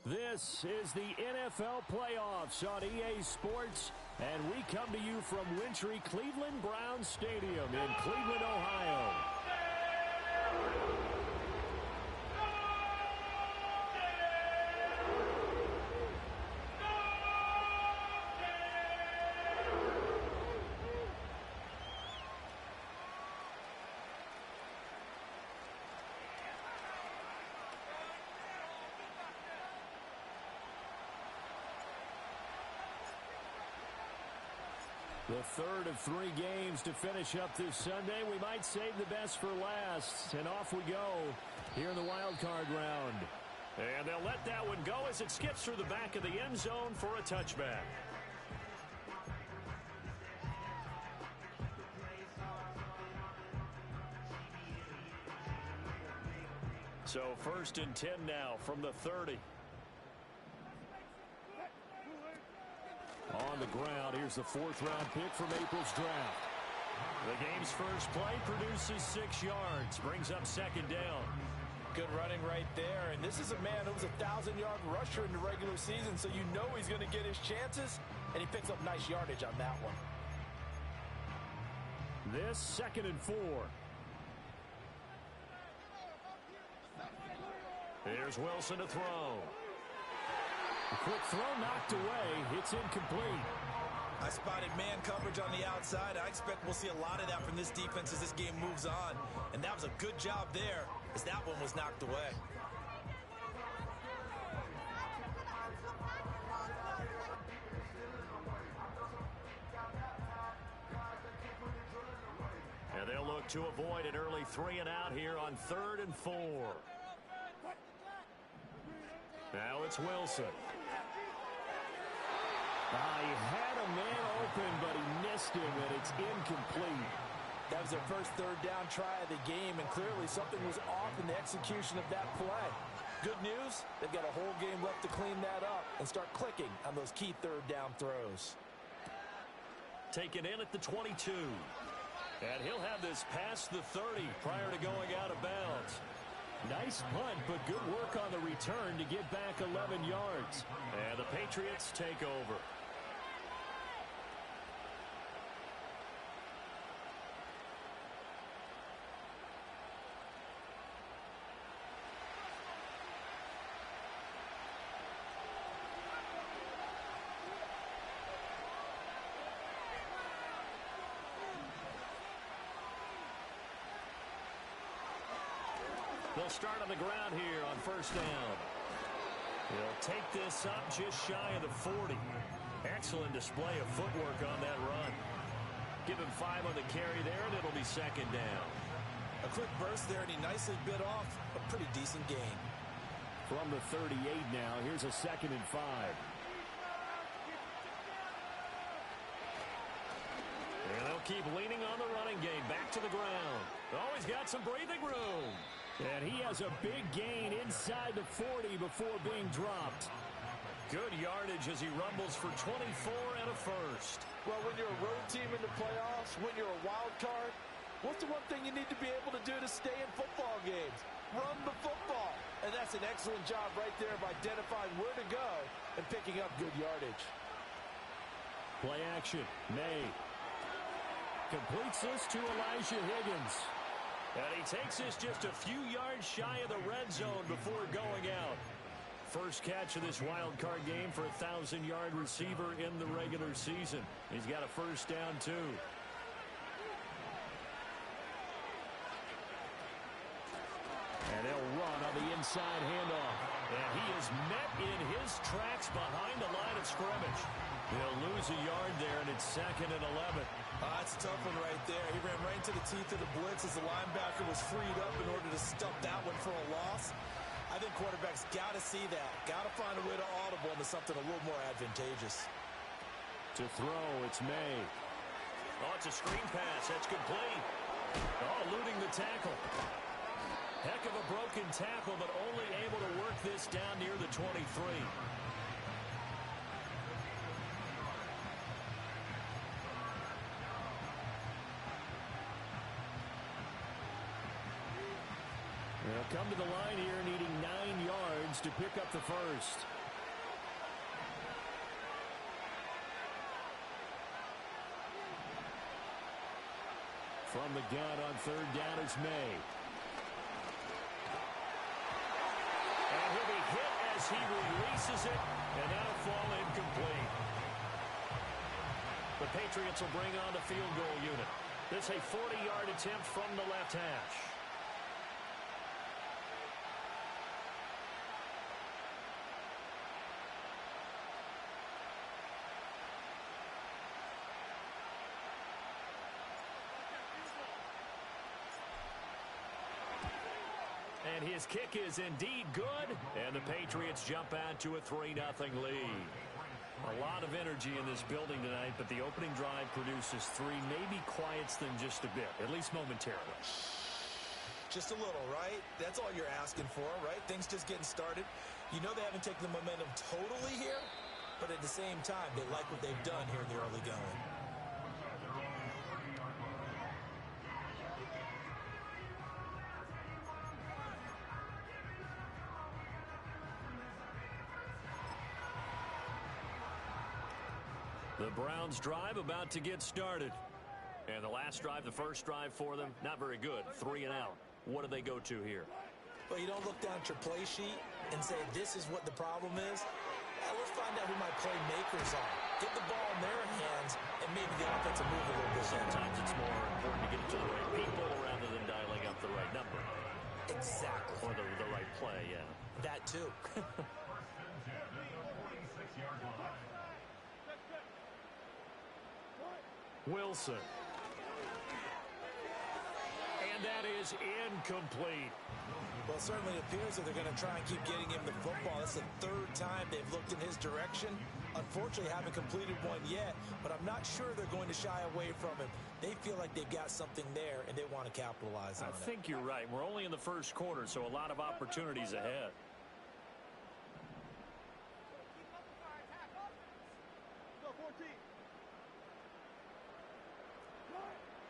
This is the NFL playoffs on EA Sports, and we come to you from wintry Cleveland Browns Stadium in Cleveland, Ohio. The third of 3 games to finish up this Sunday. We might save the best for last. And off we go here in the wild card round. And they'll let that one go as it skips through the back of the end zone for a touchback. So 1st and 10 now from the 30. On the ground, here's the 4th-round pick from April's draft. The game's first play produces 6 yards, brings up 2nd down. Good running right there, and this is a man who was a 1,000-yard rusher in the regular season, so you know he's going to get his chances, and he picks up nice yardage on that one. This 2nd and 4. Here's Wilson to throw. A quick throw knocked away. It's incomplete. I spotted man coverage on the outside. I expect we'll see a lot of that from this defense as this game moves on. And that was a good job there as that one was knocked away. And they'll look to avoid an early 3 and out here on 3rd and 4. Now it's Wilson. He had a man open, but he missed him, and it's incomplete. That was their first 3rd down try of the game, and clearly something was off in the execution of that play. Good news, they've got a whole game left to clean that up and start clicking on those key 3rd down throws. Taken in at the 22. And he'll have this past the 30 prior to going out of bounds. Nice punt, but good work on the return to get back 11 yards. And the Patriots take over. They'll start on the ground here on 1st down. He'll take this up just shy of the 40. Excellent display of footwork on that run. Give him 5 on the carry there, and it'll be 2nd down. A quick burst there, and he nicely bit off a pretty decent gain. From the 38 now, here's a 2nd and 5. And they'll keep leaning on the running game. Back to the ground. Oh, he's got some breathing room. And he has a big gain inside the 40 before being dropped. Good yardage as he rumbles for 24 and a first. Well, when you're a road team in the playoffs, when you're a wild card, what's the one thing you need to be able to do to stay in football games? Run the football. And that's an excellent job right there of identifying where to go and picking up good yardage. Play action. May completes this to Elijah Higgins. And he takes this just a few yards shy of the red zone before going out. First catch of this wild card game for a 1,000-yard receiver in the regular season. He's got a 1st down, too. And they'll run on the inside handoff. And he is met in his tracks behind the line of scrimmage. He'll lose a yard there, and it's 2nd and 11. That's a tough one right there. He ran right into the teeth of the blitz as the linebacker was freed up in order to stuff that one for a loss. I think quarterbacks got to see that. Got to find a way to audible into something a little more advantageous. To throw, it's May. Oh, it's a screen pass. That's complete. Oh, eluding the tackle. Heck of a broken tackle, but only able to work this down near the 23. They'll come to the line here needing 9 yards to pick up the first. From the gun on third down is May. And he'll be hit as he releases it, and that'll fall incomplete. The Patriots will bring on the field goal unit. This is a 40-yard attempt from the left hash. And his kick is indeed good, and the Patriots jump out to a 3-0 lead. A lot of energy in this building tonight, but the opening drive produces 3, maybe quiets them just a bit, at least momentarily. Just a little, right? That's all you're asking for, right? Things just getting started. You know they haven't taken the momentum totally here, but at the same time, they like what they've done here in the early going. The Browns drive about to get started. And the last drive, the first drive for them, not very good. 3 and out. What do they go to here? Well, you don't look down at your play sheet and say, this is what the problem is. Let's find out who my playmakers are. Get the ball in their hands, and maybe the offense will move a little bit. Sometimes it's more important to get it to the right people rather than dialing up the right number. Exactly. Or the right play, yeah. That too. Wilson. And that is incomplete. Well, it certainly appears that they're going to try and keep getting him the football. That's the third time they've looked in his direction. Unfortunately, haven't completed one yet, but I'm not sure they're going to shy away from him. They feel like they've got something there, and they want to capitalize on it. I think you're right. We're only in the first quarter, so a lot of opportunities ahead.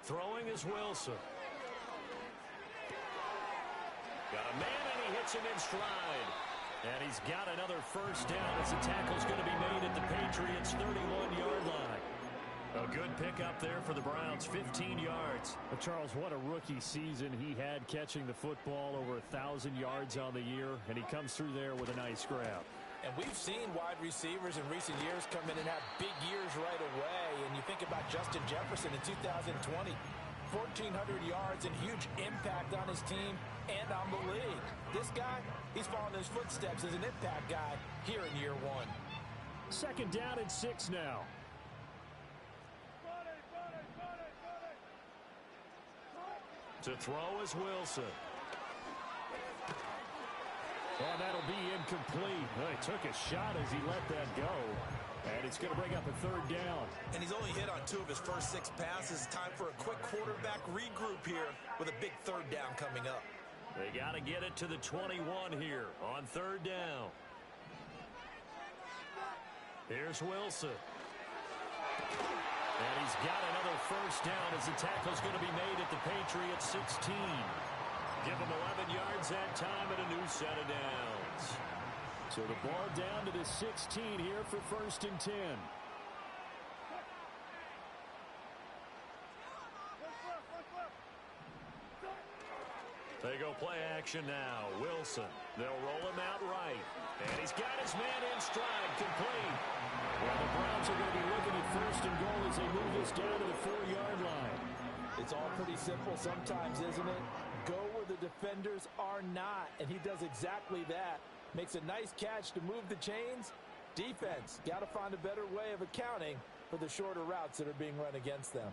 Throwing is Wilson. Got a man, and he hits him in stride. And he's got another first down as the tackle's going to be made at the Patriots' 31-yard line. A good pickup there for the Browns, 15 yards. Charles, what a rookie season he had catching the football, over 1,000 yards on the year, and he comes through there with a nice grab. And we've seen wide receivers in recent years come in and have big years right away. And you think about Justin Jefferson in 2020, 1,400 yards and huge impact on his team and on the league. This guy, he's following his footsteps as an impact guy here in year one. Second down and 6 now. To throw is Wilson. Oh, that'll be incomplete. Well, he took a shot as he let that go. And it's going to bring up a third down. And he's only hit on 2 of his first 6 passes. Time for a quick quarterback regroup here with a big third down coming up. They got to get it to the 21 here on third down. Here's Wilson. And he's got another first down as the tackle's going to be made at the Patriots' 16. Give him 11 yards that time and a new set of downs. So the ball down to the 16 here for 1st and 10. They go play action now. Wilson. They'll roll him out right. And he's got his man in stride, complete. Well, the Browns are going to be looking at 1st and goal as they move this down to the 4-yard line. It's all pretty simple sometimes, isn't it? Go where the defenders are not, and he does exactly that. Makes a nice catch to move the chains. Defense, got to find a better way of accounting for the shorter routes that are being run against them.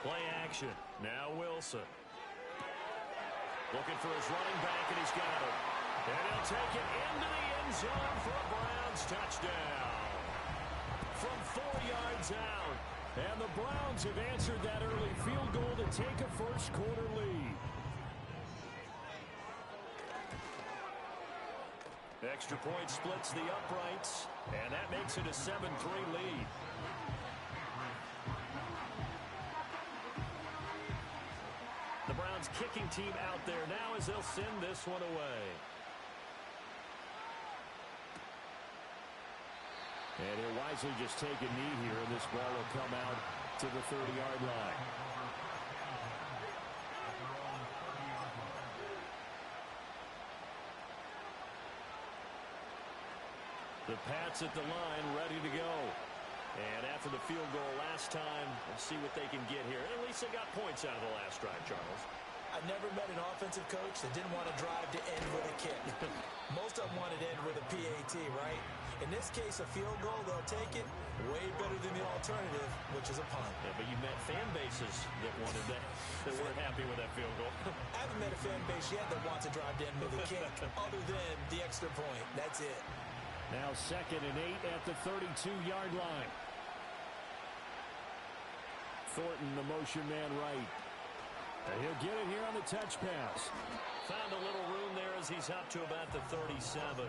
Play action. Now Wilson. Looking for his running back, and he's got him. And he'll take it into the end zone for a Browns touchdown. From 4 yards out. And the Browns have answered that early field goal to take a first quarter lead. Extra point splits the uprights, and that makes it a 7-3 lead. The Browns kicking team out there now as they'll send this one away. And he'll wisely just take a knee here, and this ball will come out to the 30-yard line. The Pats at the line, ready to go. And after the field goal last time, let's see what they can get here. At least they got points out of the last drive, Charles. I've never met an offensive coach that didn't want to drive to end with a kick. Most of them wanted to end with a PAT, right? In this case, a field goal, they'll take it. Way better than the alternative, which is a punt. Yeah, but you met fan bases that wanted that weren't happy with that field goal. I haven't met a fan base yet that wants to drive to end with a kick, other than the extra point. That's it. Now 2nd and 8 at the 32-yard line. Thornton, the motion man right. And he'll get it here on the touch pass. Found a little room there as he's up to about the 37.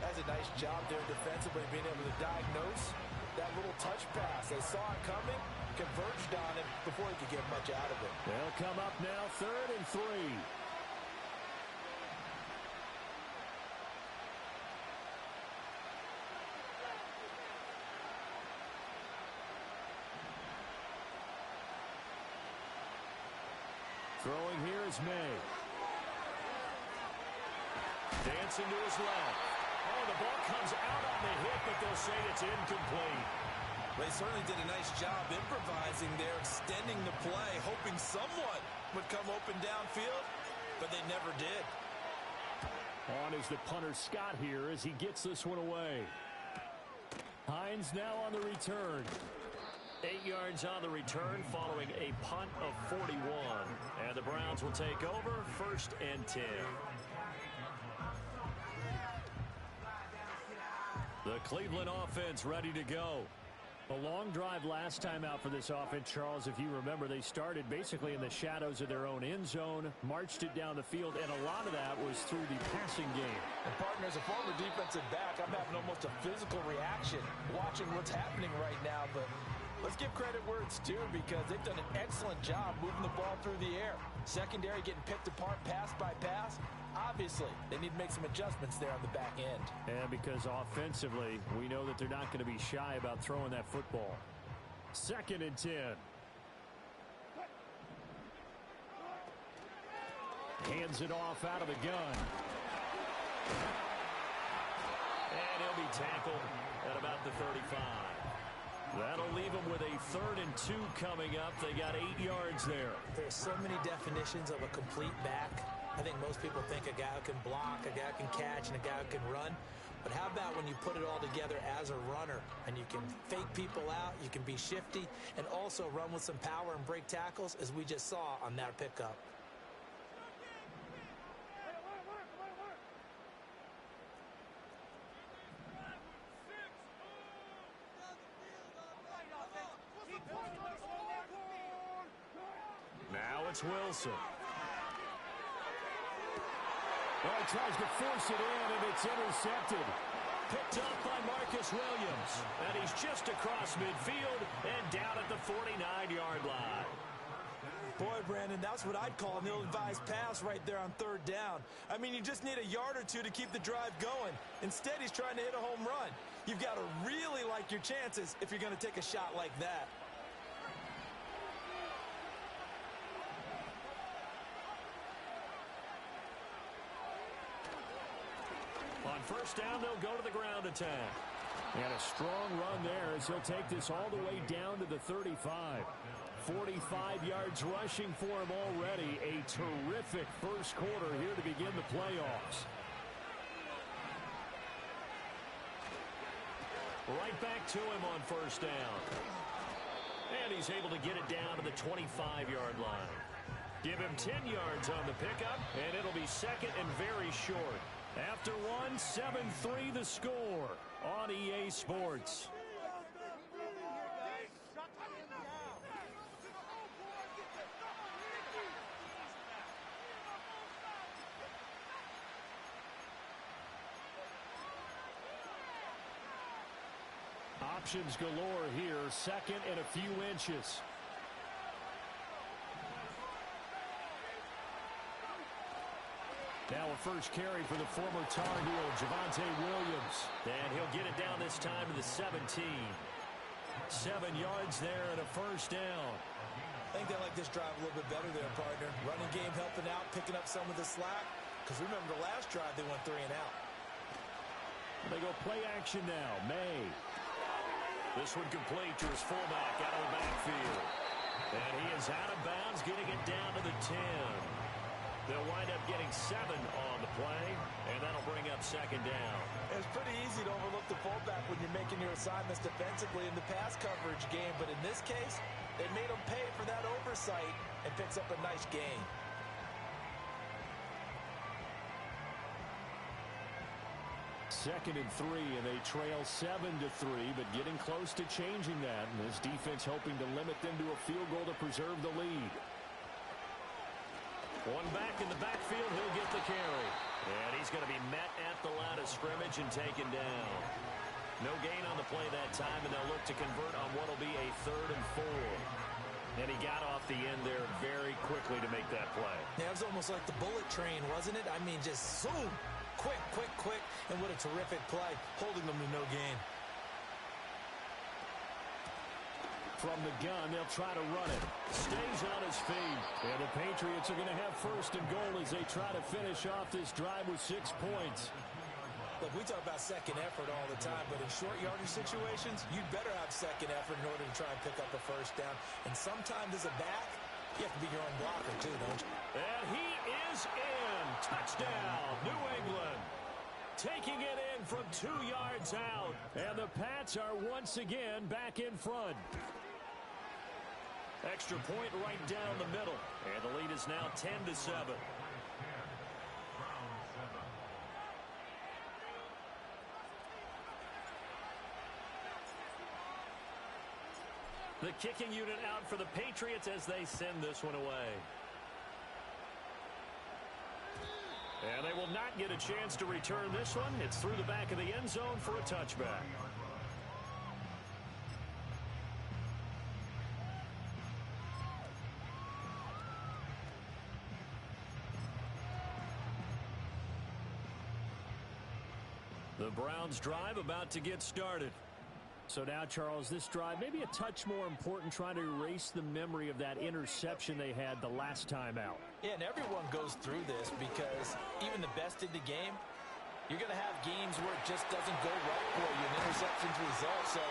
That's a nice job there defensively, being able to diagnose that little touch pass. They saw it coming, converged on it before he could get much out of it. They'll come up now 3rd and 3. Throwing here is May. Dancing to his left. Oh, the ball comes out on the hit, but they'll say it's incomplete. They certainly did a nice job improvising there, extending the play, hoping someone would come open downfield, but they never did. On is the punter Scott here as he gets this one away. Hines now on the return. 8 yards on the return following a punt of 41. And the Browns will take over 1st and 10. The Cleveland offense ready to go. A long drive last time out for this offense, Charles. If you remember, they started basically in the shadows of their own end zone, marched it down the field, and a lot of that was through the passing game. And partner, as a former defensive back, I'm having almost a physical reaction watching what's happening right now, but let's give credit where it's due because they've done an excellent job moving the ball through the air. Secondary getting picked apart pass by pass. Obviously, they need to make some adjustments there on the back end. And because offensively, we know that they're not going to be shy about throwing that football. 2nd and 10. Hands it off out of the gun. And he'll be tackled at about the 35. That'll leave them with a 3rd and 2 coming up. They got 8 yards there. There's so many definitions of a complete back. I think most people think a guy who can block, a guy who can catch, and a guy who can run. But how about when you put it all together as a runner and you can fake people out, you can be shifty, and also run with some power and break tackles, as we just saw on that pickup. Now it's Wilson. Well, he tries to force it in, and it's intercepted. Picked up by Marcus Williams. And he's just across midfield and down at the 49-yard line. Boy, Brandon, that's what I'd call an ill-advised pass right there on 3rd down. I mean, you just need a yard or two to keep the drive going. Instead, he's trying to hit a home run. You've got to really like your chances if you're going to take a shot like that. On 1st down, they'll go to the ground attack. And a strong run there as he'll take this all the way down to the 35. 45 yards rushing for him already. A terrific first quarter here to begin the playoffs. Right back to him on 1st down. And he's able to get it down to the 25-yard line. Give him 10 yards on the pickup, and it'll be 2nd and very short. After one, 7-3 the score on EA Sports. Options galore here, 2nd and a few inches. Now a first carry for the former Tar Heel, Javonte Williams. And he'll get it down this time to the 17. 7 yards there and a first down. I think they like this drive a little bit better there, partner. Running game helping out, picking up some of the slack. Because remember, the last drive they went 3 and out. They go play action now. May. This one complete to his fullback out of the backfield. And he is out of bounds, getting it down to the 10. They'll wind up getting 7 on the play, and that'll bring up second down. It's pretty easy to overlook the fullback when you're making your assignments defensively in the pass coverage game. But in this case, they made him pay for that oversight and picks up a nice gain. Second and 3, and they trail 7-3, but getting close to changing that. And this defense hoping to limit them to a field goal to preserve the lead. One back in the backfield, he'll get the carry. And he's going to be met at the line of scrimmage and taken down. No gain on the play that time, and they'll look to convert on what will be a 3rd and 4. And he got off the end there very quickly to make that play. Yeah, it was almost like the bullet train, wasn't it? I mean, just zoom. Quick, quick, quick. And what a terrific play, holding them to no gain. From the gun, they'll try to run it. Stays on his feet. And the Patriots are going to have 1st and goal as they try to finish off this drive with 6 points. Look, we talk about second effort all the time, but in short yardage situations, you'd better have second effort in order to try and pick up a first down. And sometimes as a back, you have to be your own blocker too, don't you? And he is in. Touchdown, New England. Taking it in from 2 yards out. And the Pats are once again back in front. Extra point right down the middle. And the lead is now 10-7. The kicking unit out for the Patriots as they send this one away. And they will not get a chance to return this one. It's through the back of the end zone for a touchback. The Browns drive about to get started. So now, Charles, this drive maybe a touch more important, trying to erase the memory of that interception they had the last time out. Yeah, and everyone goes through this because even the best in the game, you're going to have games where it just doesn't go right for you, and interceptions result. So,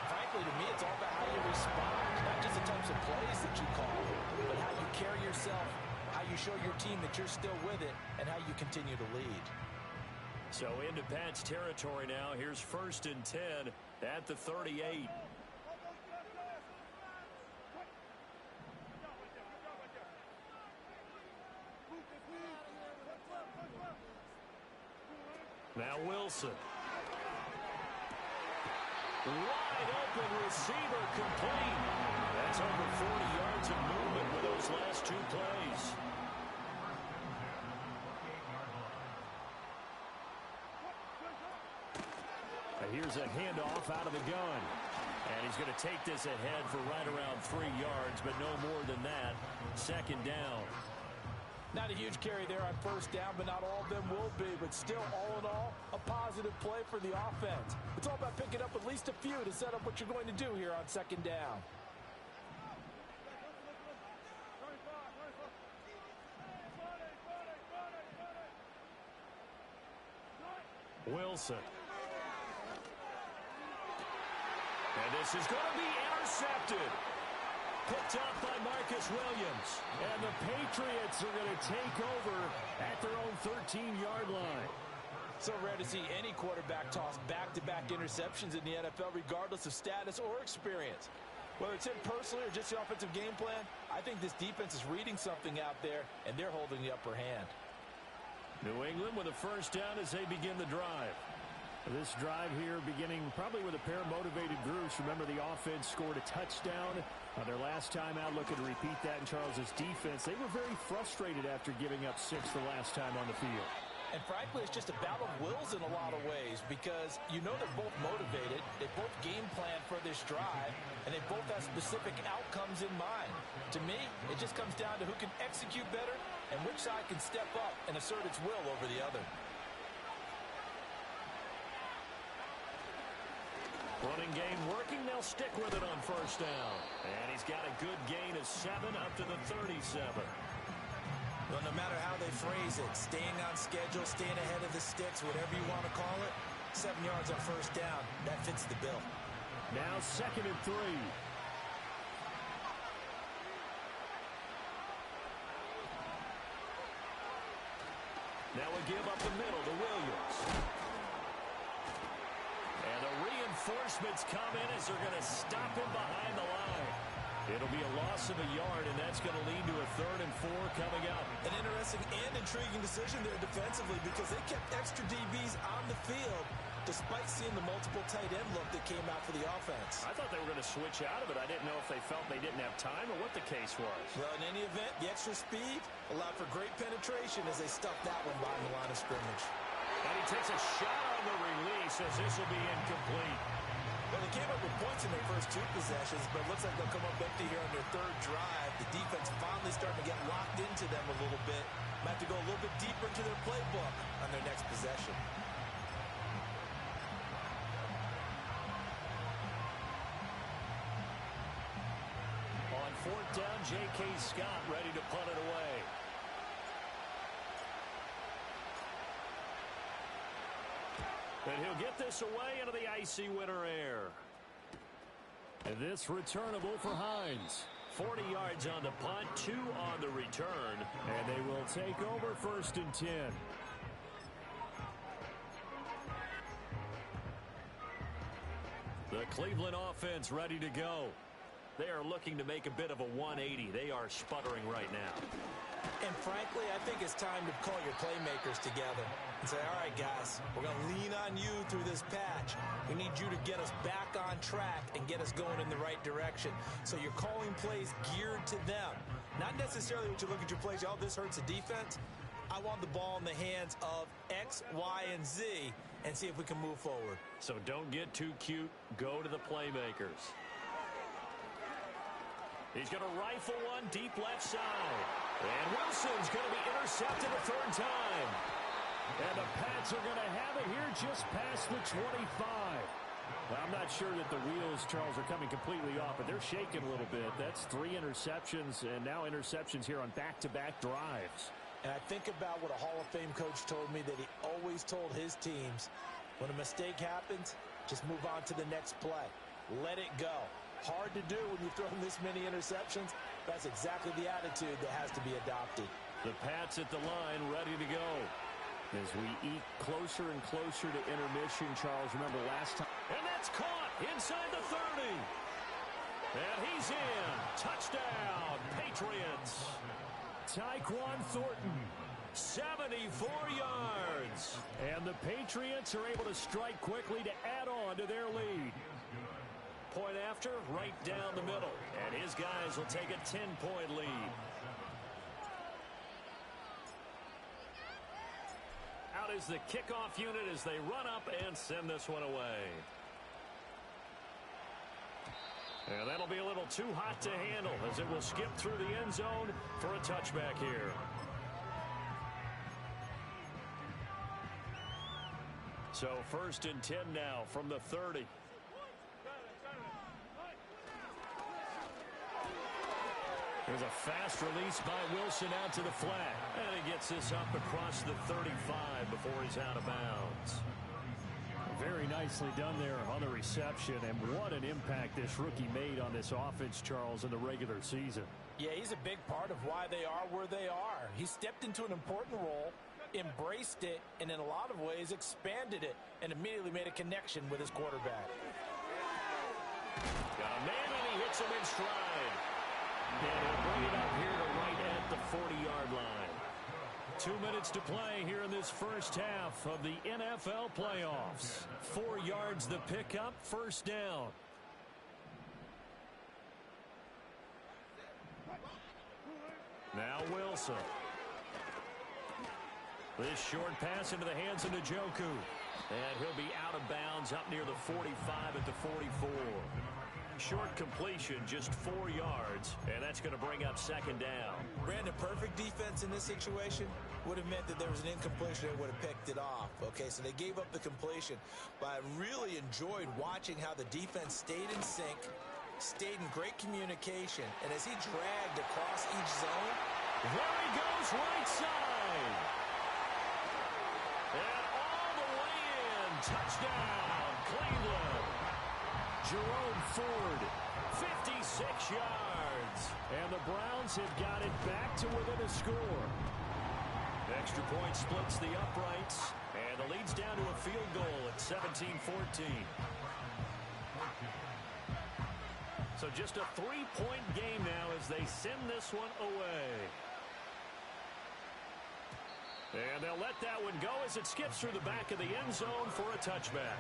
frankly, to me, it's all about how you respond, not just the types of plays that you call, but how you carry yourself, how you show your team that you're still with it, and how you continue to lead. So into Pats territory now. Here's 1st and 10 at the 38. Now Wilson. Wide open receiver complete. That's over 40 yards of movement with those last 2 plays. Here's a handoff out of the gun. And he's going to take this ahead for right around 3 yards, but no more than that. 2nd down. Not a huge carry there on 1st down, but not all of them will be. But still, all in all, a positive play for the offense. It's all about picking up at least a few to set up what you're going to do here on 2nd down. Wilson. And this is going to be intercepted. Picked up by Marcus Williams. And the Patriots are going to take over at their own 13-yard line. So rare to see any quarterback toss back-to-back interceptions in the NFL, regardless of status or experience. Whether it's him personally or just the offensive game plan, I think this defense is reading something out there, and they're holding the upper hand. New England with a 1st down as they begin the drive. This drive here beginning probably with a pair of motivated groups. Remember, the offense scored a touchdown on their last time out. Looking to repeat that in Charles's defense. They were very frustrated after giving up 6 the last time on the field. And frankly, it's just a battle of wills in a lot of ways because you know they're both motivated, they both game plan for this drive, and they both have specific outcomes in mind. To me, it just comes down to who can execute better and which side can step up and assert its will over the other. Running game working, they'll stick with it on first down. And he's got a good gain of 7 up to the 37. Well, no matter how they phrase it, staying on schedule, staying ahead of the sticks, whatever you want to call it, 7 yards on first down, that fits the bill. Now 2nd and 3. Now we give up the middle to Williams. And the reinforcements come in as they're going to stop him behind the line. It'll be a loss of a yard, and that's going to lead to a 3rd and 4 coming up. An interesting and intriguing decision there defensively because they kept extra DBs on the field despite seeing the multiple tight end look that came out for the offense. I thought they were going to switch out of it. I didn't know if they felt they didn't have time or what the case was. Well, in any event, the extra speed allowed for great penetration as they stuffed that one behind the line of scrimmage. And he takes a shot on the release as this will be incomplete. Well, they came up with points in their first 2 possessions, but it looks like they'll come up empty here on their 3rd drive. The defense finally starting to get locked into them a little bit. Might have to go a little bit deeper into their playbook on their next possession. On 4th down, J.K. Scott ready to punt it away. And he'll get this away into the icy winter air. And this returnable for Hines. 40 yards on the punt, 2 on the return. And they will take over 1st and 10. The Cleveland offense ready to go. They are looking to make a bit of a 180. They are sputtering right now. And frankly, I think it's time to call your playmakers together and say, all right, guys, we're going to lean on you through this patch. We need you to get us back on track and get us going in the right direction. So you're calling plays geared to them. Not necessarily what you look at your plays, oh, this hurts the defense. I want the ball in the hands of X, Y, and Z and see if we can move forward. So don't get too cute. Go to the playmakers. He's going to rifle one deep left side. And Wilson's going to be intercepted a 3rd time. And the Pats are going to have it here just past the 25. Well, I'm not sure that the wheels, Charles, are coming completely off, but they're shaking a little bit. That's 3 interceptions, and now interceptions here on back-to-back drives. And I think about what a Hall of Fame coach told me that he always told his teams, when a mistake happens, just move on to the next play. Let it go. Hard to do when you've thrown this many interceptions. That's exactly the attitude that has to be adopted. The Pats at the line ready to go. As we eat closer and closer to intermission, Charles, remember last time. And that's caught inside the 30. And he's in. Touchdown, Patriots. Tyquan Thornton. 74 yards. And the Patriots are able to strike quickly to add on to their lead. Point after, right down the middle. And his guys will take a 10-point lead. Out is the kickoff unit as they run up and send this one away. And that'll be a little too hot to handle as it will skip through the end zone for a touchback here. So 1st and 10 now from the 30. There's a fast release by Wilson out to the flat. And he gets this up across the 35 before he's out of bounds. Very nicely done there on the reception. And what an impact this rookie made on this offense, Charles, in the regular season. Yeah, he's a big part of why they are where they are. He stepped into an important role, embraced it, and in a lot of ways expanded it, and immediately made a connection with his quarterback. Got a man and he hits him in stride. And he'll bring it up here to right at the 40-yard line. 2 minutes to play here in this first half of the NFL playoffs. 4 yards the pickup, 1st down. Now Wilson. This short pass into the hands of Njoku. And he'll be out of bounds up near the 45 at the 44. Short completion, just 4 yards, and that's going to bring up second down. Brandon, perfect defense in this situation would have meant that there was an incompletion. They would have picked it off. Okay, so they gave up the completion, but I really enjoyed watching how the defense stayed in sync, stayed in great communication, and as he dragged across each zone. There he goes, right side. And all the way in. Touchdown, Cleveland. Jerome Ford, 56 yards. And the Browns have got it back to within a score. Extra point splits the uprights, and the lead's down to a field goal at 17-14. So just a 3-point game now as they send this one away. And they'll let that one go as it skips through the back of the end zone for a touchback.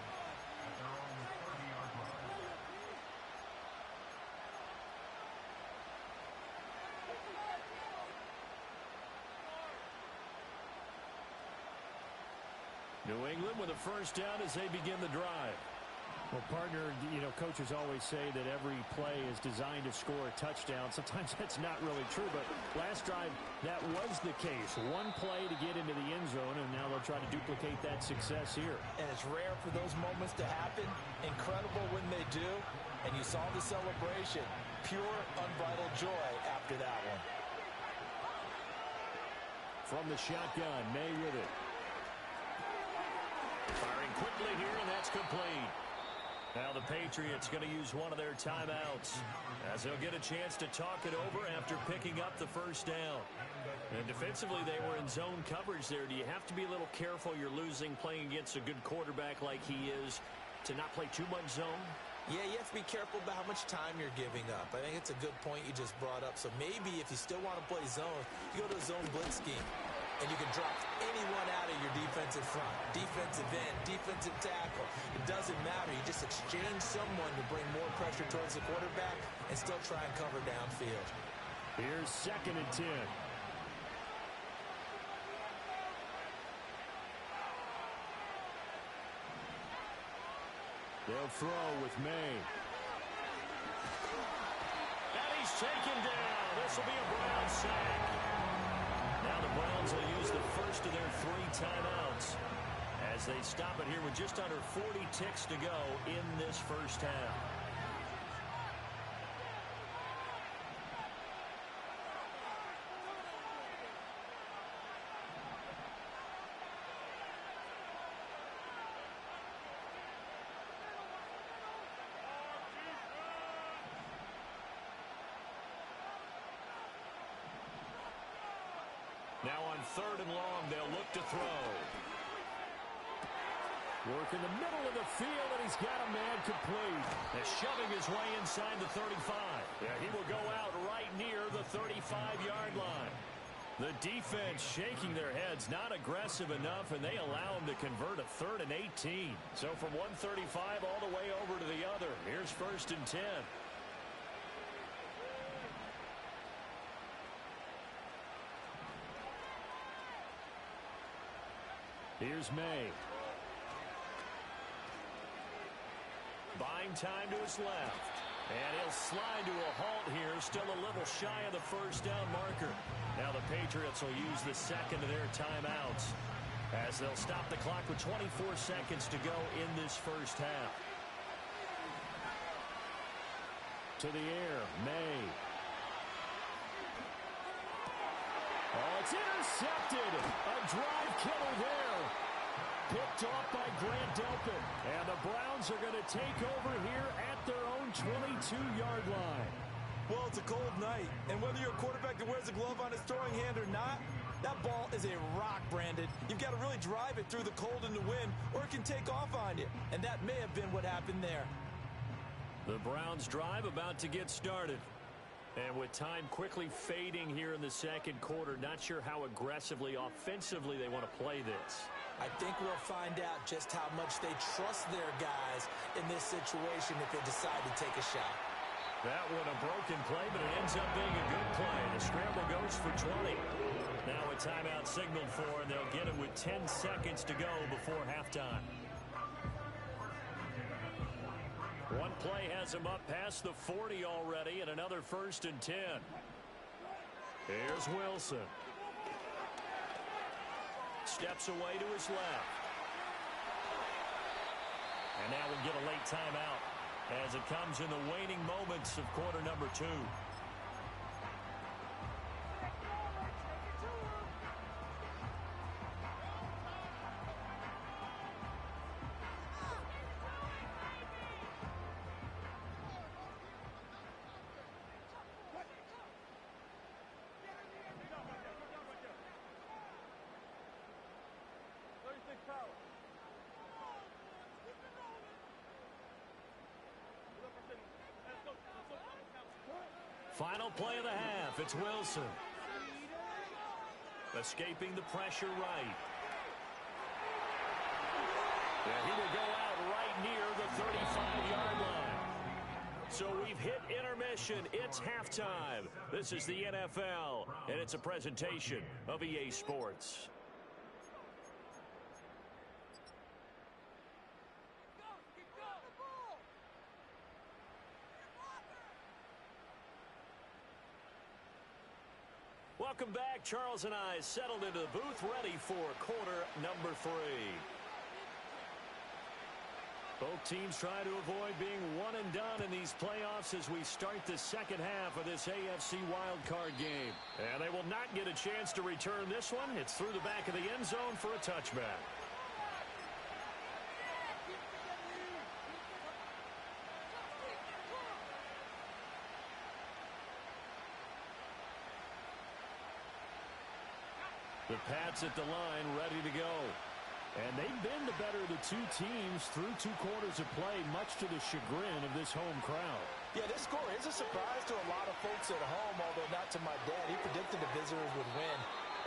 New England with a first down as they begin the drive. Well, partner, coaches always say that every play is designed to score a touchdown. Sometimes that's not really true, but last drive, that was the case. One play to get into the end zone, and now they'll try to duplicate that success here. And it's rare for those moments to happen. Incredible when they do. And you saw the celebration. Pure, unbridled joy after that one. From the shotgun, May with it. Firing quickly here, and that's complete. Now the Patriots going to use one of their timeouts as they'll get a chance to talk it over after picking up the first down. And defensively, they were in zone coverage there. Do you have to be a little careful you're losing playing against a good quarterback like he is to not play too much zone? Yeah, you have to be careful about how much time you're giving up. I think it's a good point you just brought up. So maybe if you still want to play zone, you go to a zone blitz scheme. And you can drop anyone out of your defensive front, defensive end, defensive tackle. It doesn't matter. You just exchange someone to bring more pressure towards the quarterback and still try and cover downfield. Here's 2nd and 10. They'll throw with May. And he's taken down. This will be a Brown sack. Now the Browns will use the first of their 3 timeouts as they stop it here with just under 40 ticks to go in this first half. Now on 3rd and long, they'll look to throw. Work in the middle of the field, and he's got a man complete. And shoving his way inside the 35. Yeah, he will go out right near the 35-yard line. The defense shaking their heads, not aggressive enough, and they allow him to convert a 3rd and 18. So from 135 all the way over to the other. Here's 1st and 10. Here's May. Buying time to his left. And he'll slide to a halt here, still a little shy of the first down marker. Now the Patriots will use the 2nd of their timeouts as they'll stop the clock with 24 seconds to go in this first half. To the air, May. Oh, it's intercepted. A drive killer there. Picked off by Grant Delpit. And the Browns are going to take over here at their own 22-yard line. Well, it's a cold night, and whether you're a quarterback that wears a glove on his throwing hand or not, that ball is a rock, Brandon. You've got to really drive it through the cold and the wind, or it can take off on you. And that may have been what happened there. The Browns drive about to get started. And with time quickly fading here in the 2nd quarter, not sure how aggressively, offensively they want to play this. I think we'll find out just how much they trust their guys in this situation if they decide to take a shot. That one a broken play, but it ends up being a good play. The scramble goes for 20. Now a timeout signaled for, and they'll get it with 10 seconds to go before halftime. One play has him up past the 40 already, and another 1st and 10. Here's Wilson. Steps away to his left. And now we get a late timeout as it comes in the waning moments of quarter number 2. Final play of the half. It's Wilson. Escaping the pressure right. And he will go out right near the 35-yard line. So we've hit intermission. It's halftime. This is the NFL, and it's a presentation of EA Sports. Welcome back. Charles and I settled into the booth, ready for quarter number 3. Both teams try to avoid being one and done in these playoffs as we start the second half of this AFC wildcard game. And they will not get a chance to return this one. It's through the back of the end zone for a touchback. The Pats at the line, ready to go. And they've been the better of the two teams through 2 quarters of play, much to the chagrin of this home crowd. Yeah, this score is a surprise to a lot of folks at home, although not to my dad. He predicted the visitors would win.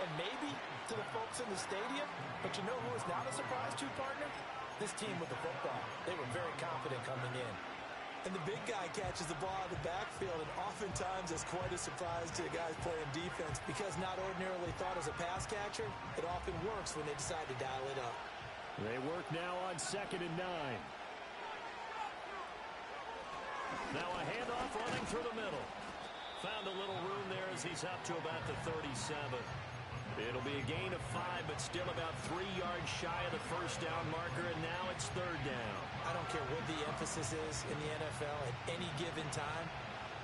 And maybe to the folks in the stadium. But you know who is not a surprise to, partner? This team with the football. They were very confident coming in. And the big guy catches the ball out of the backfield, and oftentimes it's quite a surprise to the guys playing defense. Because not ordinarily thought as a pass catcher, it often works when they decide to dial it up. They work now on 2nd and 9. Now a handoff running through the middle. Found a little room there as he's up to about the 37. It'll be a gain of 5, but still about 3 yards shy of the first down marker, and now it's 3rd down. I don't care what the emphasis is in the NFL at any given time.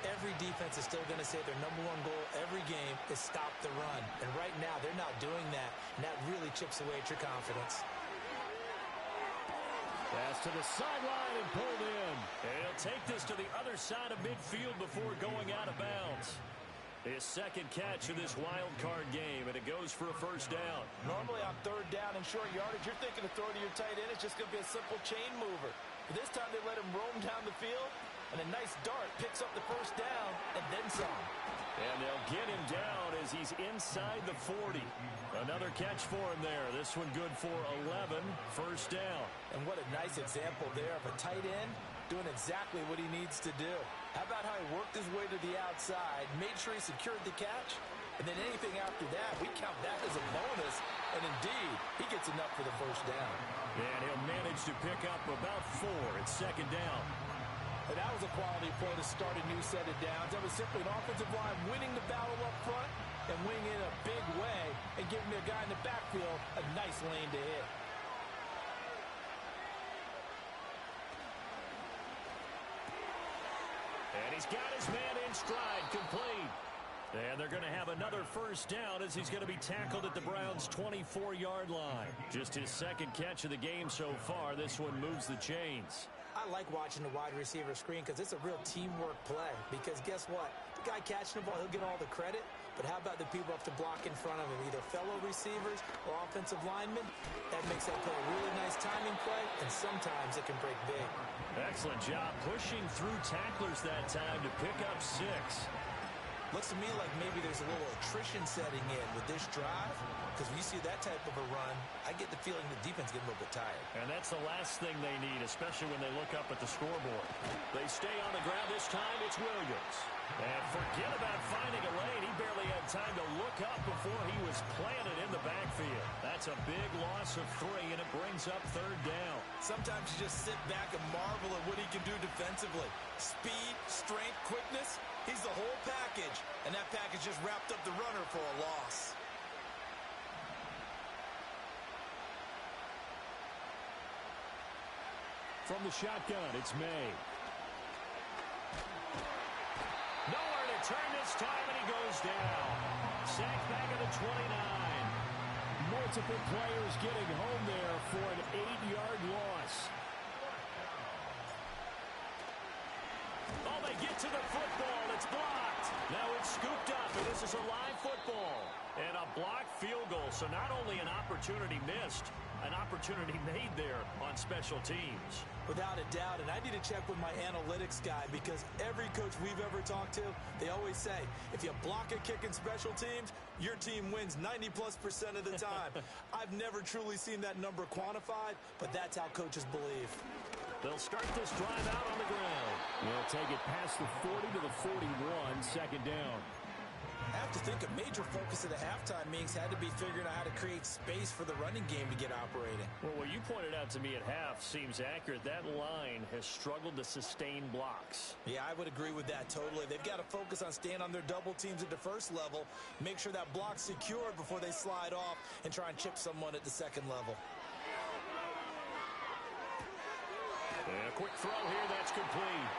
Every defense is still going to say their number 1 goal every game is stop the run. And right now, they're not doing that, and that really chips away at your confidence. Pass to the sideline and pulled in. And he'll take this to the other side of midfield before going out of bounds. His second catch of this wild card game, and it goes for a first down. Normally on 3rd down and short yardage, you're thinking of throwing to your tight end. It's just going to be a simple chain mover. But this time they let him roam down the field, and a nice dart picks up the first down and then some. And they'll get him down as he's inside the 40. Another catch for him there. This one good for 11, first down. And what a nice example there of a tight end doing exactly what he needs to do. How about how he worked his way to the outside, made sure he secured the catch, and then anything after that, we count that as a bonus. And indeed, he gets enough for the first down. And he'll manage to pick up about 4 at 2nd down. And that was a quality play to start a new set of downs. That was simply an offensive line winning the battle up front and winning in a big way and giving their guy in the backfield a nice lane to hit. And he's got his man in stride, complete. And they're going to have another first down as he's going to be tackled at the Browns' 24-yard line. Just his second catch of the game so far. This one moves the chains. I like watching the wide receiver screen because it's a real teamwork play. Because guess what? The guy catching the ball, he'll get all the credit. But how about the people up to block in front of him, either fellow receivers or offensive linemen? That makes that play a really nice timing play, and sometimes it can break big. Excellent job pushing through tacklers that time to pick up 6. Looks to me like maybe there's a little attrition setting in with this drive, because when you see that type of a run, I get the feeling the defense getting a little bit tired. And that's the last thing they need, especially when they look up at the scoreboard. They stay on the ground this time. It's Williams. And forget about finding a lane. He barely had time to look up before he was planted in the backfield. That's a big loss of 3, and it brings up 3rd down. Sometimes you just sit back and marvel at what he can do defensively. Speed, strength, quickness. He's the whole package, and that package just wrapped up the runner for a loss. From the shotgun, it's May. Nowhere to turn this time, and he goes down. Sacked back at the 29. Multiple players getting home there for an 8-yard loss. Oh, they get to the football. It's blocked. Now it's scooped up, and this is a live football. And a blocked field goal. So not only an opportunity missed, an opportunity made there on special teams. Without a doubt, and I need to check with my analytics guy because every coach we've ever talked to, they always say, if you block a kick in special teams, your team wins 90+% of the time. I've never truly seen that number quantified, but that's how coaches believe. They'll start this drive out on the ground. They'll take it past the 40 to the 41, 2nd down. I have to think a major focus of the halftime meetings had to be figuring out how to create space for the running game to get operating. Well, what you pointed out to me at half seems accurate. That line has struggled to sustain blocks. Yeah, I would agree with that totally. They've got to focus on staying on their double teams at the first level, make sure that block's secured before they slide off and try and chip someone at the second level. And a quick throw here, that's complete.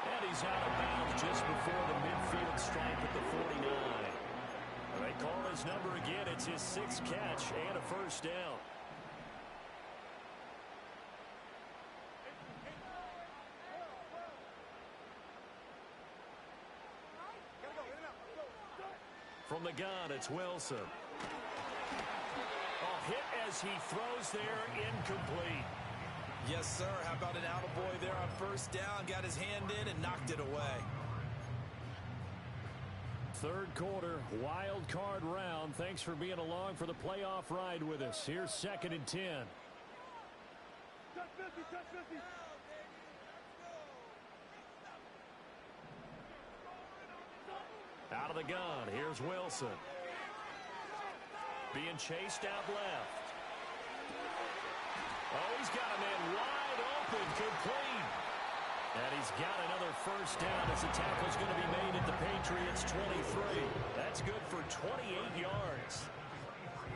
And he's out of bounds just before the midfield stripe at the 49. They call his number again. It's his 6th catch and a 1st down. From the gun, it's Wilson. A hit as he throws there, incomplete. Yes, sir. How about an attaboy there on 1st down? Got his hand in and knocked it away. 3rd quarter, wild card round. Thanks for being along for the playoff ride with us. Here's 2nd and 10. Out of the gun, here's Wilson. Being chased out left. Oh, he's got a man wide open, complete. And he's got another 1st down as the tackle's going to be made at the Patriots' 23. That's good for 28 yards.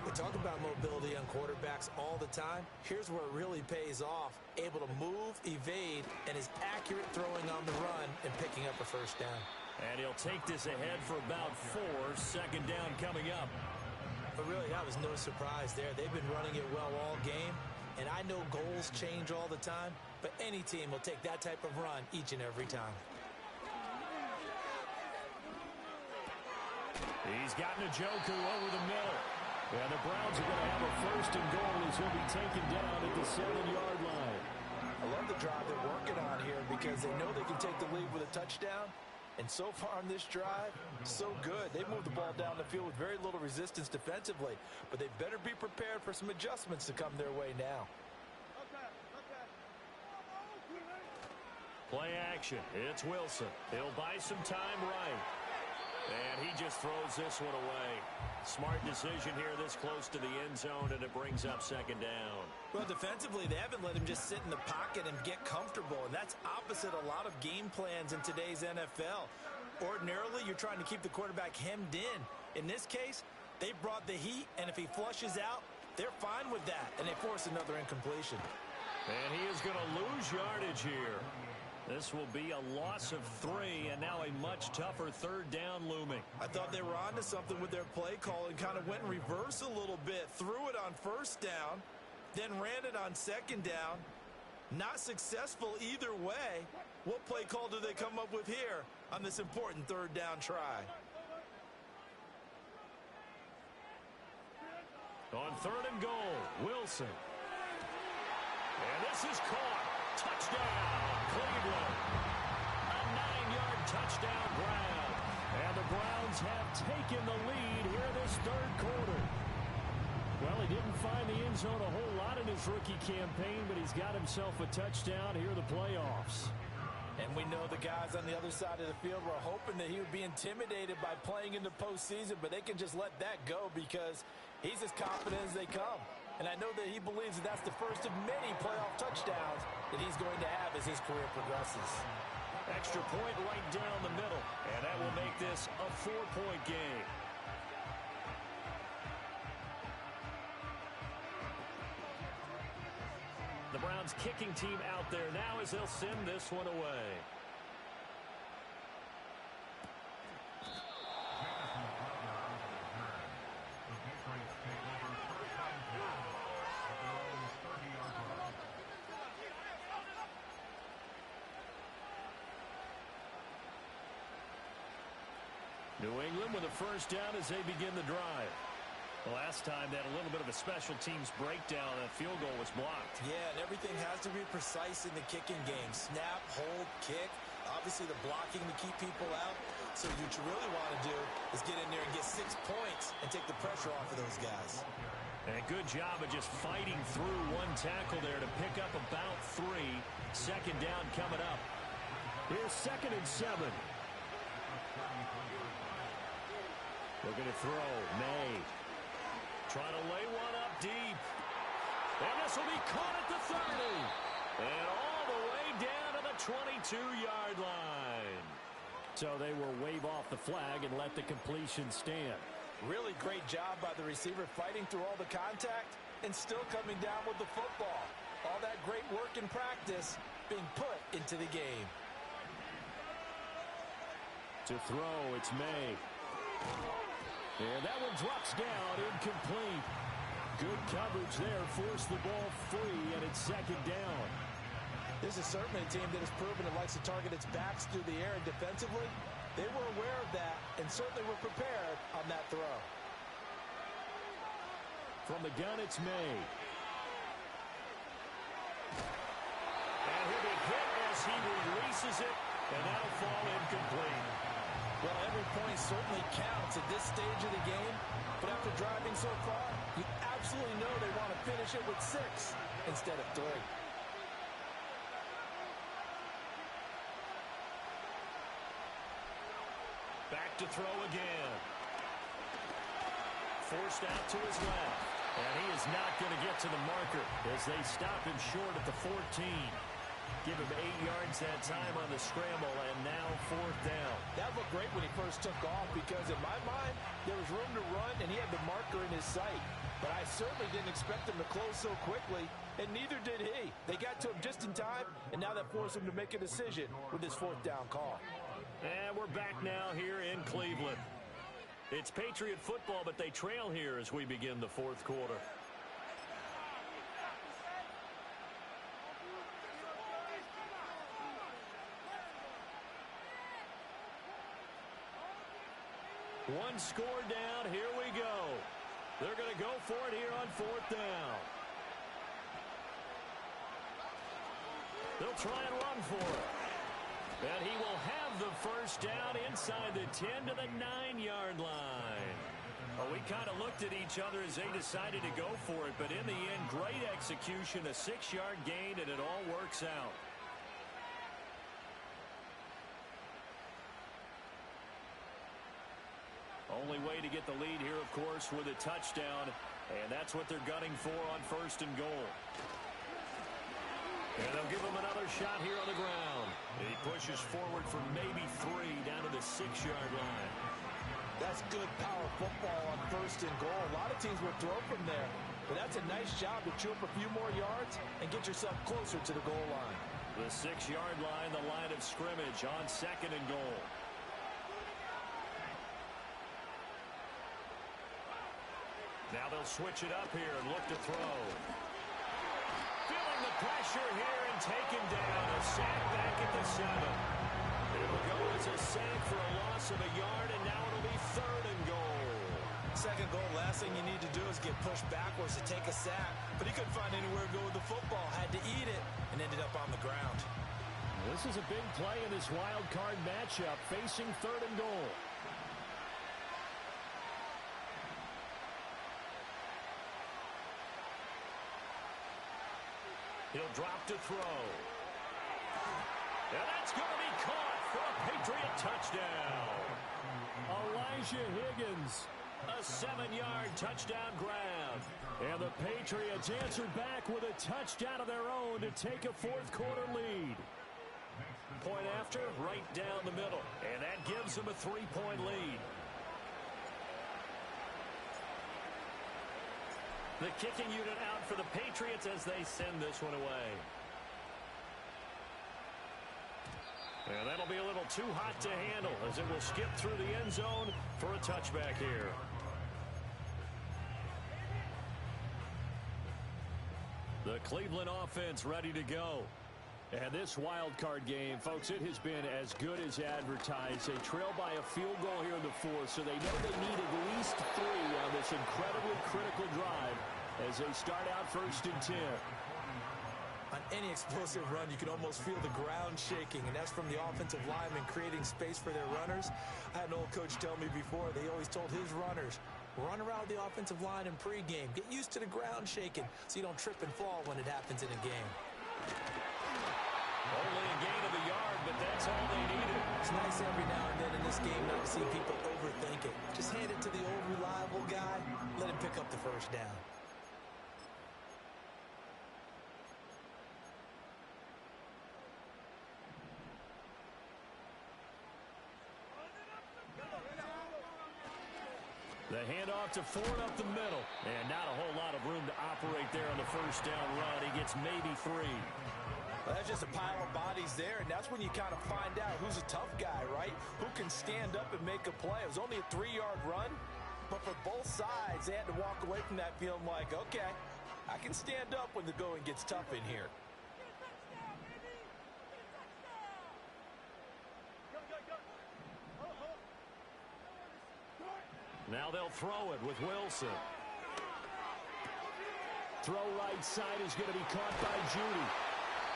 We talk about mobility on quarterbacks all the time. Here's where it really pays off. Able to move, evade, and is accurate throwing on the run and picking up a 1st down. And he'll take this ahead for about 4. 2nd down coming up. But really, that was no surprise there. They've been running it well all game. And I know goals change all the time, but any team will take that type of run each and every time. He's got Njoku over the middle. And the Browns are going to have a 1st and goal as he'll be taken down at the 7-yard line. I love the drive they're working on here because they know they can take the lead with a touchdown. And so far on this drive, so good. They've moved the ball down the field with very little resistance defensively. But they better be prepared for some adjustments to come their way now. Play action. It's Wilson. He'll buy some time right. And he just throws this one away. Smart decision here this close to the end zone, and it brings up 2nd down. Well, defensively, they haven't let him just sit in the pocket and get comfortable, and that's opposite a lot of game plans in today's NFL. Ordinarily, you're trying to keep the quarterback hemmed in. In this case, they brought the heat, and if he flushes out, they're fine with that, and they force another incompletion. And he is going to lose yardage here. This will be a loss of 3, and now a much tougher 3rd down looming. I thought they were onto something with their play call and kind of went in reverse a little bit. Threw it on 1st down, then ran it on 2nd down. Not successful either way. What play call do they come up with here on this important 3rd down try? On 3rd and goal, Wilson. And this is caught. Touchdown, Cleveland. A 9-yard touchdown grab. And the Browns have taken the lead here this 3rd quarter. Well, he didn't find the end zone a whole lot in his rookie campaign, but he's got himself a touchdown here in the playoffs. And we know the guys on the other side of the field were hoping that he would be intimidated by playing in the postseason, but they can just let that go because he's as confident as they come. And I know that he believes that that's the first of many playoff touchdowns that he's going to have as his career progresses. Extra point right down the middle, and that will make this a 4-point game. The Browns kicking team out there now as they'll send this one away. New England with a first down as they begin the drive. The last time they had a little bit of a special teams breakdown, that field goal was blocked. Yeah, and everything has to be precise in the kicking game. Snap, hold, kick. Obviously the blocking to keep people out. So what you really want to do is get in there and get 6 points and take the pressure off of those guys. And a good job of just fighting through one tackle there to pick up about 3. Second down coming up. Here's 2nd and 7. Looking to throw. May. Trying to lay one up deep. And this will be caught at the 30. And all the way down to the 22-yard line. So they will wave off the flag and let the completion stand. Really great job by the receiver fighting through all the contact and still coming down with the football. All that great work in practice being put into the game. To throw, it's May. And that one drops down, incomplete. Good coverage there, forced the ball free, and it's 2nd down. This is certainly a team that has proven it likes to target its backs through the air, and defensively, they were aware of that and certainly were prepared on that throw. From the gun, it's May. And he'll be hit as he releases it, and that'll fall incomplete. Well, every point certainly counts at this stage of the game, but after driving so far, you absolutely know they want to finish it with 6 instead of 3. Back to throw again. Forced out to his left. And he is not going to get to the marker as they stop him short at the 14. Give him 8 yards that time on the scramble, and now 4th down. That looked great when he first took off because, in my mind, there was room to run, and he had the marker in his sight. But I certainly didn't expect him to close so quickly, and neither did he. They got to him just in time, and now that forced him to make a decision with his 4th down call. And we're back now here in Cleveland. It's Patriot football, but they trail here as we begin the 4th quarter. One score down. Here we go. They're going to go for it here on 4th down. They'll try and run for it. And he will have the first down inside the 10 to the 9-yard line. Well, we kind of looked at each other as they decided to go for it, but in the end, great execution, a 6-yard gain, and it all works out. Only way to get the lead here, of course, with a touchdown, and that's what they're gunning for on 1st and goal. And they'll give him another shot here on the ground. And he pushes forward for maybe 3 down to the 6-yard line. That's good power football on 1st and goal. A lot of teams will throw from there, but that's a nice job to chew up a few more yards and get yourself closer to the goal line. The 6-yard line, the line of scrimmage on 2nd and goal. Now they'll switch it up here and look to throw. Feeling the pressure here and taken down. A sack back at the 7. It'll go as a sack for a loss of a yard, and now it'll be 3rd and goal. 2nd goal, last thing you need to do is get pushed backwards to take a sack. But he couldn't find anywhere to go with the football. Had to eat it and ended up on the ground. This is a big play in this wild card matchup, facing 3rd and goal. He'll drop to throw. And that's going to be caught for a Patriot touchdown. Elijah Higgins. A 7-yard touchdown grab. And the Patriots answered back with a touchdown of their own to take a fourth-quarter lead. Point after, right down the middle. And that gives them a 3-point lead. The kicking unit out for the Patriots as they send this one away. And that'll be a little too hot to handle as it will skip through the end zone for a touchback here. The Cleveland offense ready to go. And this wild card game, folks, it has been as good as advertised. They trail by a field goal here in the fourth, so they know they need at least 3 on this incredibly critical drive as they start out 1st and 10. On any explosive run, you can almost feel the ground shaking, and that's from the offensive linemen creating space for their runners. I had an old coach tell me before, they always told his runners, run around the offensive line in pregame. Get used to the ground shaking so you don't trip and fall when it happens in a game. Only a gain of a yard, but that's all they needed. It's nice every now and then in this game not to see people overthink it. Just hand it to the old reliable guy, let him pick up the first down. The handoff to Ford up the middle. And not a whole lot of room to operate there on the first down run. He gets maybe 3. Well, that's just a pile of bodies there, and that's when you kind of find out who's a tough guy, right? Who can stand up and make a play. It was only a 3-yard run, but for both sides, they had to walk away from that feeling like, okay, I can stand up when the going gets tough in here. Now they'll throw it with Wilson. Throw right side is going to be caught by Judy.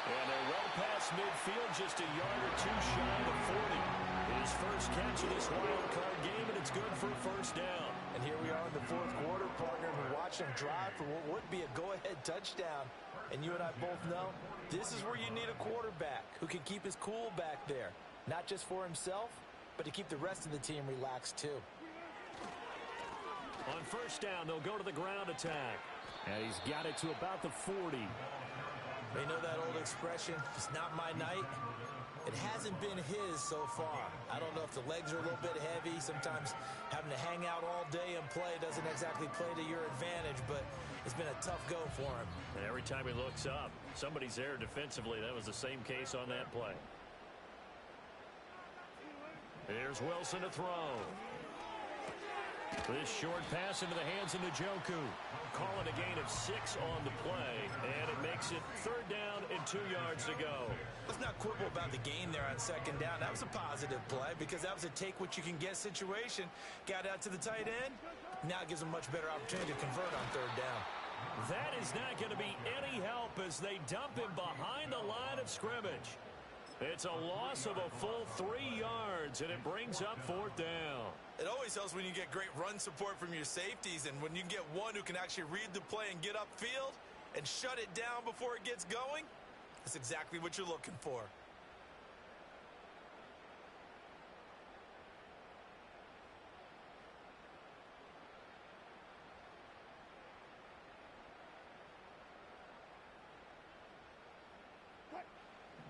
And they're well past midfield, just a yard or 2 shy of 40. His first catch of this wild card game, and it's good for a first down. And here we are in the fourth quarter, partner, and we're watching them drive for what would be a go-ahead touchdown. And you and I both know this is where you need a quarterback who can keep his cool back there. Not just for himself, but to keep the rest of the team relaxed too. On first down, they'll go to the ground attack. And he's got it to about the 40. They know that old expression, it's not my night. It hasn't been his so far. I don't know if the legs are a little bit heavy. Sometimes having to hang out all day and play doesn't exactly play to your advantage, but it's been a tough go for him. And every time he looks up, somebody's there defensively. That was the same case on that play. Here's Wilson to throw. This short pass into the hands of Njoku. Calling a gain of 6 on the play, and it makes it 3rd down and 2 yards to go. Let's not quibble about the gain there on 2nd down. That was a positive play because that was a take-what-you-can-get situation. Got out to the tight end. Now it gives them much better opportunity to convert on 3rd down. That is not going to be any help as they dump him behind the line of scrimmage. It's a loss of a full 3 yards, and it brings up 4th down. It always helps when you get great run support from your safeties, and when you get one who can actually read the play and get upfield and shut it down before it gets going, that's exactly what you're looking for.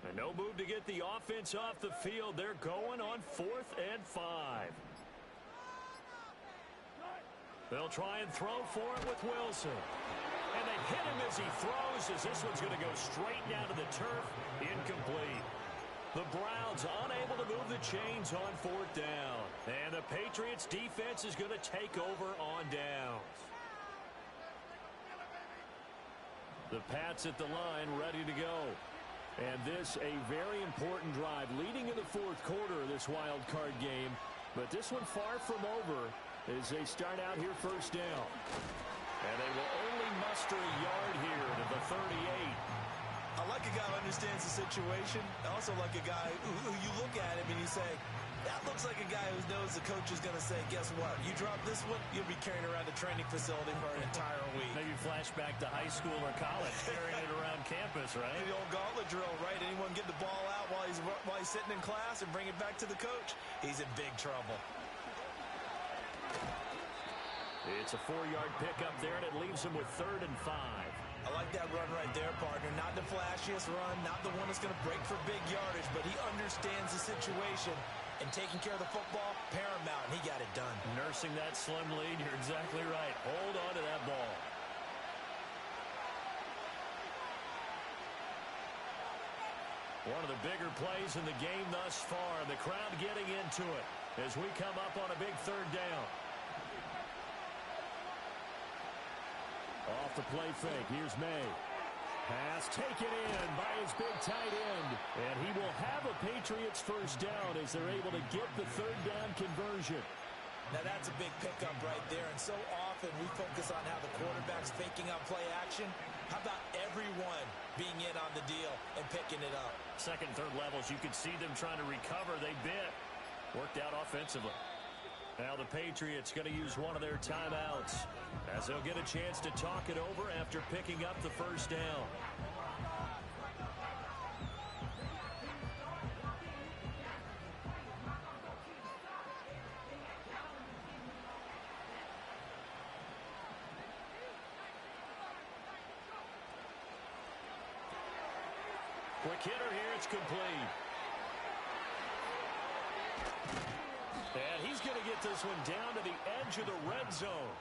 And no move to get the offense off the field. They're going on 4th and 5. They'll try and throw for it with Wilson. And they hit him as he throws, as this one's going to go straight down to the turf. Incomplete. The Browns unable to move the chains on 4th down. And the Patriots defense is going to take over on downs. The Pats at the line ready to go. And this a very important drive leading in the 4th quarter of this wild card game. But this one far from over as they start out here 1st down. And they will only muster a yard here to the 38. I like a guy who understands the situation. I also like a guy who you look at him and you say, That looks like a guy who knows the coach is going to say, guess what? You drop this one, you'll be carrying around the training facility for an entire week. Maybe flashback to high school or college, carrying it around campus, right? The old gauntlet drill, right? Anyone get the ball out while he's sitting in class and bring it back to the coach? He's in big trouble. It's a 4-yard pickup there, and it leaves him with 3rd and 5. I like that run right there, partner. Not the flashiest run, not the one that's going to break for big yardage, but he understands the situation, and taking care of the football, paramount, and he got it done. Nursing that slim lead, you're exactly right. Hold on to that ball. One of the bigger plays in the game thus far. The crowd getting into it as we come up on a big 3rd down. Off the play fake. Here's May. Pass taken in by his big tight end. And he will have a Patriots first down as they're able to get the 3rd down conversion. Now that's a big pickup right there. And so often we focus on how the quarterback's faking out play action. How about everyone being in on the deal and picking it up? Second, third levels, you could see them trying to recover. They bit. Worked out offensively. Now the Patriots going to use one of their timeouts as they'll get a chance to talk it over after picking up the first down. Quick hitter here, it's complete. And he's going to get this one down to the edge of the red zone.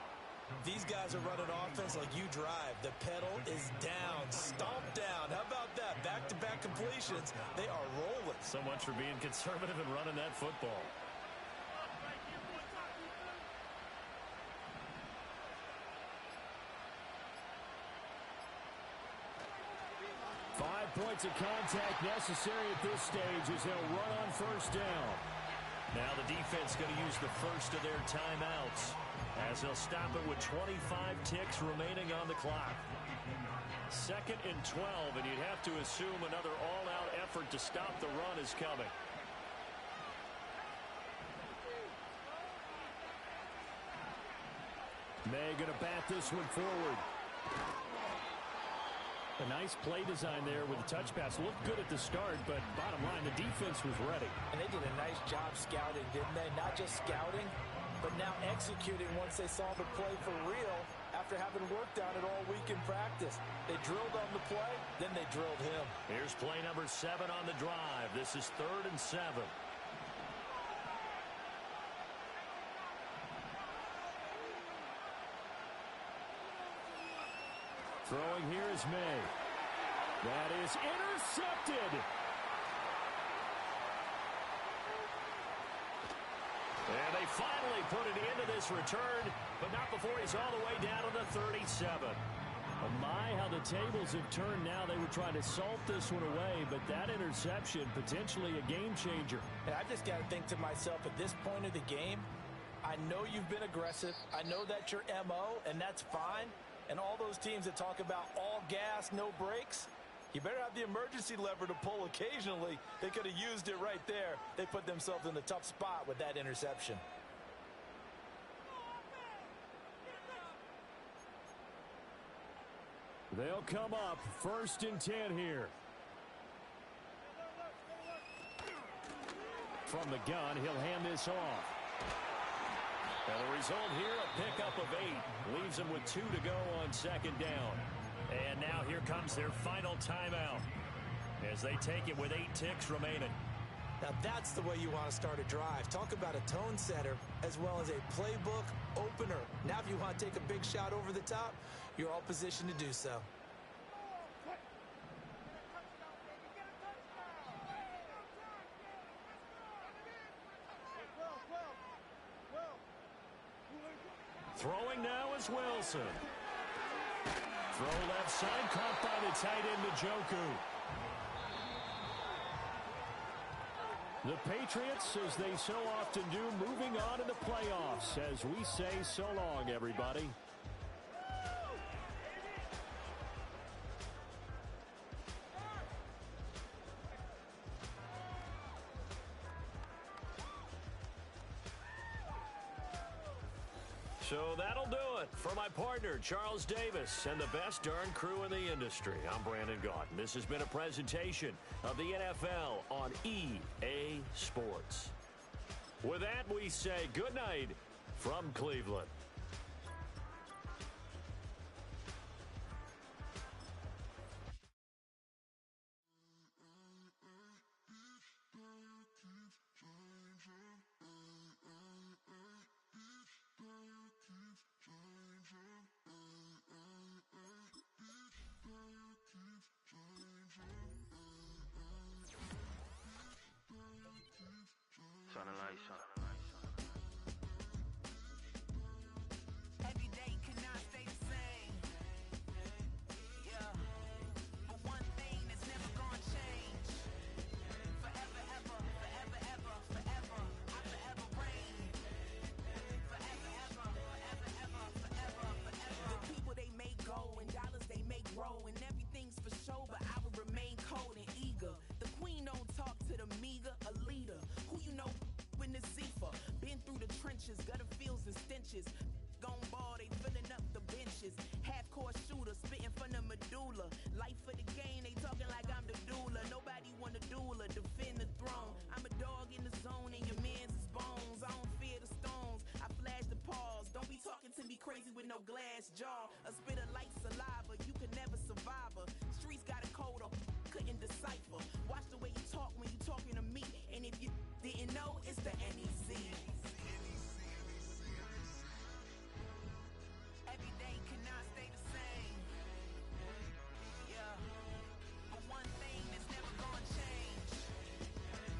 These guys are running offense like you drive. The pedal is down, stomp down. How about that? Back-to-back completions. They are rolling. So much for being conservative and running that football. Five points of contact necessary at this stage as they'll run on first down. Now the defense going to use the first of their timeouts as they'll stop it with 25 ticks remaining on the clock. 2nd and 12, and you'd have to assume another all-out effort to stop the run is coming. May going to bat this one forward. A nice play design there with the touch pass. Looked good at the start, but bottom line, the defense was ready. And they did a nice job scouting, didn't they? Not just scouting, but now executing once they saw the play for real after having worked on it all week in practice. They drilled on the play, then they drilled him. Here's play number 7 on the drive. This is 3rd and 7. Throwing here is May. That is intercepted. And they finally put it into this return, but not before he's all the way down to the 37. Oh my, how the tables have turned now. They were trying to salt this one away, but that interception, potentially a game changer. And I just got to think to myself, at this point of the game, I know you've been aggressive. I know that's your MO, and that's fine. And all those teams that talk about all gas, no brakes, you better have the emergency lever to pull occasionally. They could have used it right there. They put themselves in a tough spot with that interception. They'll come up 1st and 10 here. From the gun, he'll hand this off. And the result here, a pickup of 8. Leaves them with 2 to go on 2nd down. And now here comes their final timeout as they take it with 8 ticks remaining. Now that's the way you want to start a drive. Talk about a tone setter as well as a playbook opener. Now if you want to take a big shot over the top, you're all positioned to do so. Throwing now is Wilson. Throw left side, caught by the tight end Njoku. The Patriots, as they so often do, moving on in the playoffs. As we say so long, everybody. So that'll do it for my partner, Charles Davis, and the best darn crew in the industry. I'm Brandon Gaudin. This has been a presentation of the NFL on EA Sports. With that, we say good night from Cleveland. Turn the lights on. Every day cannot stay the same. Yeah. But one thing that's never gonna change. Forever, ever, forever, ever, forever. I forever reign. Forever, ever, forever, ever, forever, forever. The people they make go and dollars they make grow and everything's for show, but I will remain cold and eager. The queen don't talk to the meager, a leader. Who you know in the Zephyr? Been through the trenches, gutter fields and stenches. Gone ball, they filling up the benches. Half-court shooter, spitting from the medulla. Life for the game, they talking like I'm the doula. Nobody want a doula, defend the throne. I'm a dog in the zone and your man's is bones. I don't fear the stones, I flash the paws. Don't be talking to me crazy with no glass jaw. A spit of light saliva, you can never survive her. Streets got a code, couldn't decipher. Watch the way you talk when you talking to me. And if you didn't know, it's the NEC. Every day cannot stay the same. Yeah. But one thing that's never gonna change.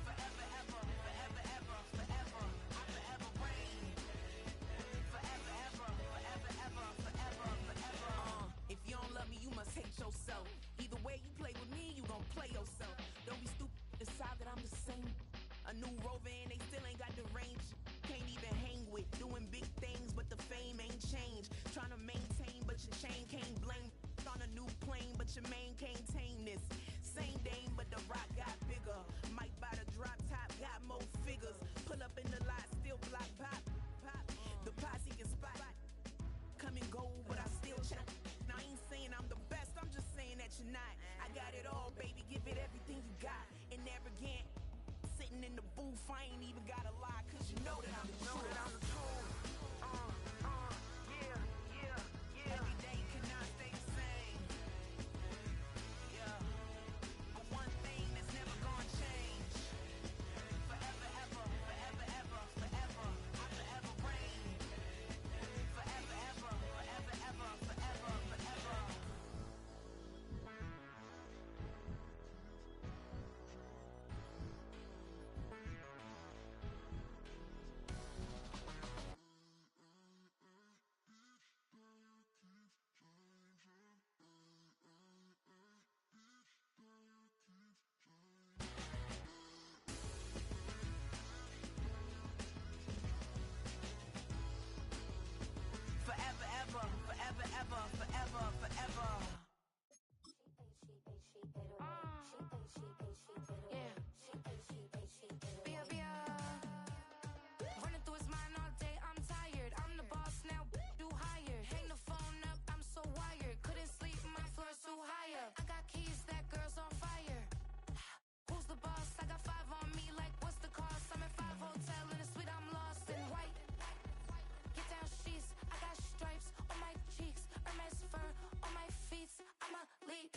Forever, ever, forever, ever, forever. I forever reign. Forever, ever, forever, ever, forever, forever. If you don't love me, you must hate yourself. Either way you play with me, you gon' play yourself. Don't be stupid, decide that I'm the same. A new rover and they still ain't got the range. Can't even hang with, doing big things, but the fame ain't changed. Trying to maintain, but your chain can't blame. On a new plane, but your main can't tame this. Same dame, but the rock got bigger. Might buy the drop top, got more figures. Pull up in the lot, still block pop. The posse can spot. Come and go, but I still check. Now I ain't saying I'm the best, I'm just saying that you're not. I got it all, baby, give it everything you got. And arrogant, sitting in the booth, I ain't even gotta lie, cause you know that I'm the truth. Yeah. Every day cannot stay the same. Yeah. But one thing that's never gonna change. Forever, ever, forever, ever, forever. I forever reign. Forever, ever, forever, ever, forever, forever. Forever, ever, forever, ever, forever, forever. Running through his mind all day, I'm tired. I'm the boss now, do higher. Hang the phone up, I'm so wired. Couldn't sleep, my floor's too higher. I got keys, that girl's on fire. Who's the boss? I got 5 on me, like what's the cost? I'm at 5 hotel in a suite, I'm lost in white. Get down sheets, I got stripes on my cheeks. Hermes fur on my feet, I'm a lead.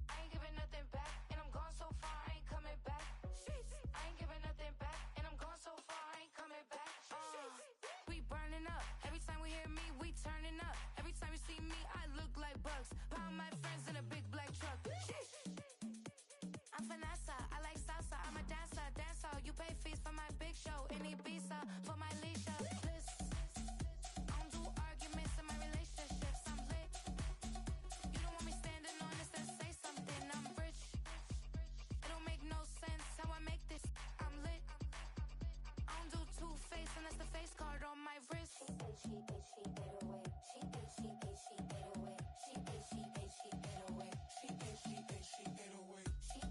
I ain't giving nothing back, and I'm gone so far, I ain't coming back. I ain't giving nothing back, and I'm gone so far, I ain't coming back. We burning up, every time we hear me, we turning up. Every time you see me, I look like bugs. Pound my friends in a big black truck. I'm Vanessa, I like salsa, I'm a dancer, you pay fees for my big show in Ibiza, for my leisure. Bliss. I don't do arguments in my relationships, I'm lit. You don't want me standing on this and say something, I'm rich. It don't make no sense how I make this, I'm lit. I don't do two-face unless the face card on my wrist. She get away. She get away. She get away. She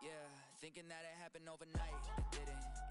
Yeah, thinking that it happened overnight. It didn't.